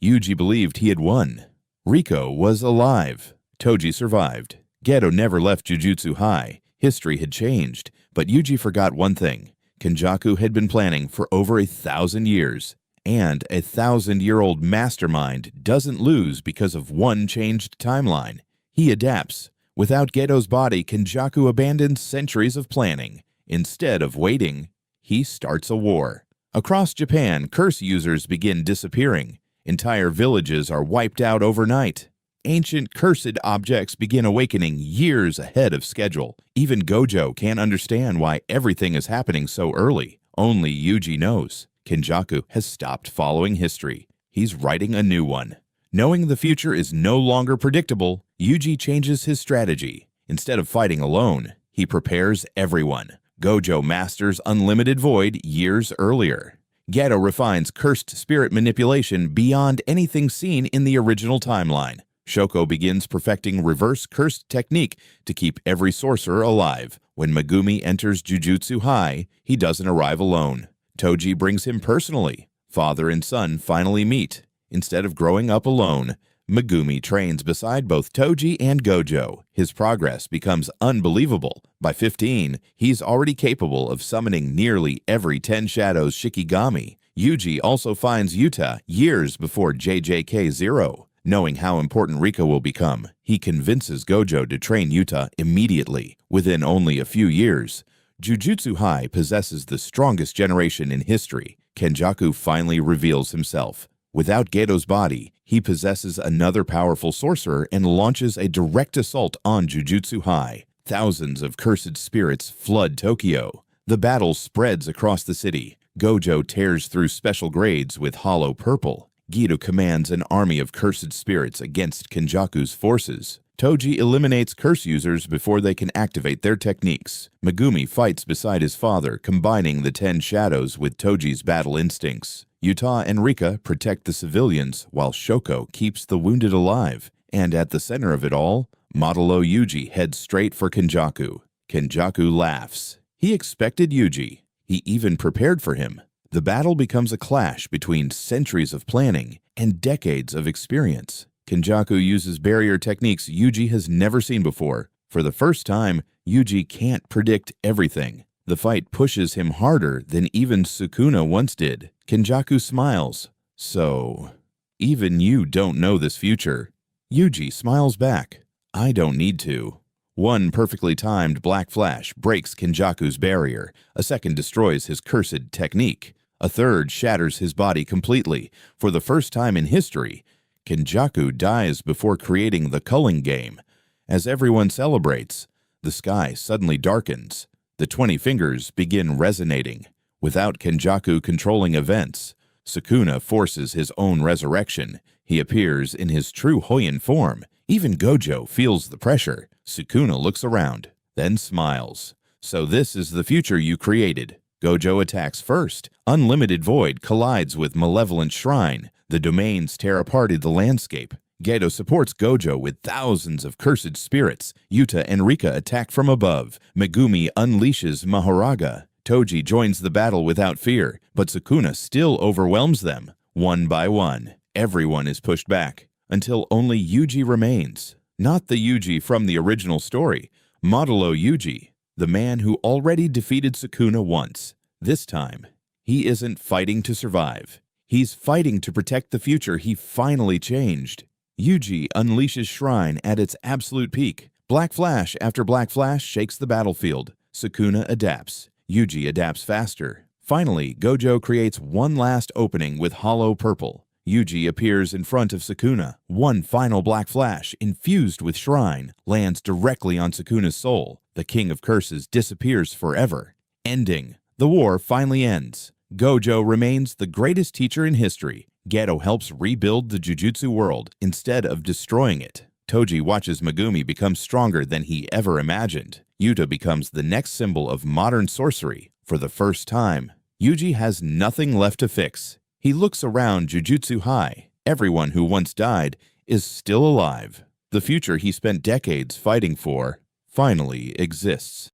Yuji believed he had won. Riko was alive. Toji survived. Geto never left Jujutsu High. History had changed, but Yuji forgot one thing. Kenjaku had been planning for over 1,000 years. And a 1,000-year-old mastermind doesn't lose because of one changed timeline. He adapts. Without Geto's body, Kenjaku abandons centuries of planning. Instead of waiting, he starts a war. Across Japan, curse users begin disappearing. Entire villages are wiped out overnight. Ancient cursed objects begin awakening years ahead of schedule. Even Gojo can't understand why everything is happening so early. Only Yuji knows. Kenjaku has stopped following history. He's writing a new one. Knowing the future is no longer predictable, Yuji changes his strategy. Instead of fighting alone, he prepares everyone. Gojo masters Unlimited Void years earlier. Geto refines cursed spirit manipulation beyond anything seen in the original timeline. Shoko begins perfecting reverse cursed technique to keep every sorcerer alive. When Megumi enters Jujutsu High, he doesn't arrive alone. Toji brings him personally. Father and son finally meet. Instead of growing up alone, Megumi trains beside both Toji and Gojo. His progress becomes unbelievable. By 15, he's already capable of summoning nearly every 10 Shadows Shikigami. Yuji also finds Yuta years before JJK0. Knowing how important Rika will become, he convinces Gojo to train Yuta immediately. Within only a few years, Jujutsu High possesses the strongest generation in history. Kenjaku finally reveals himself. Without Geto's body, he possesses another powerful sorcerer and launches a direct assault on Jujutsu High. Thousands of cursed spirits flood Tokyo. The battle spreads across the city. Gojo tears through special grades with hollow purple. Geto commands an army of cursed spirits against Kenjaku's forces. Toji eliminates curse users before they can activate their techniques. Megumi fights beside his father, combining the 10 shadows with Toji's battle instincts. Yuta and Rika protect the civilians, while Shoko keeps the wounded alive. And at the center of it all, modulo Yuji heads straight for Kenjaku. Kenjaku laughs. He expected Yuji. He even prepared for him. The battle becomes a clash between centuries of planning and decades of experience. Kenjaku uses barrier techniques Yuji has never seen before. For the first time, Yuji can't predict everything. The fight pushes him harder than even Sukuna once did. Kenjaku smiles. So, even you don't know this future. Yuji smiles back. I don't need to. One perfectly timed black flash breaks Kenjaku's barrier. A second destroys his cursed technique. A third shatters his body completely. For the first time in history, Kenjaku dies before creating the culling game. As everyone celebrates, the sky suddenly darkens. The 20 fingers begin resonating. Without Kenjaku controlling events, Sukuna forces his own resurrection. He appears in his true Hoyen form. Even Gojo feels the pressure. Sukuna looks around, then smiles. So this is the future you created. Gojo attacks first. Unlimited Void collides with Malevolent Shrine. The domains tear apart the landscape. Geto supports Gojo with thousands of cursed spirits. Yuta and Rika attack from above. Megumi unleashes Mahoraga. Toji joins the battle without fear, but Sukuna still overwhelms them. One by one, everyone is pushed back, until only Yuji remains. Not the Yuji from the original story, modulo Yuji, the man who already defeated Sukuna once. This time, he isn't fighting to survive. He's fighting to protect the future he finally changed. Yuji unleashes Shrine at its absolute peak. Black Flash after Black Flash shakes the battlefield. Sukuna adapts. Yuji adapts faster. Finally, Gojo creates one last opening with hollow purple. Yuji appears in front of Sukuna. One final Black Flash, infused with Shrine, lands directly on Sukuna's soul. The King of Curses disappears forever. Ending. The war finally ends. Gojo remains the greatest teacher in history. Geto helps rebuild the Jujutsu world instead of destroying it. Toji watches Megumi become stronger than he ever imagined. Yuta becomes the next symbol of modern sorcery. For the first time, Yuji has nothing left to fix. He looks around Jujutsu High. Everyone who once died is still alive. The future he spent decades fighting for finally exists.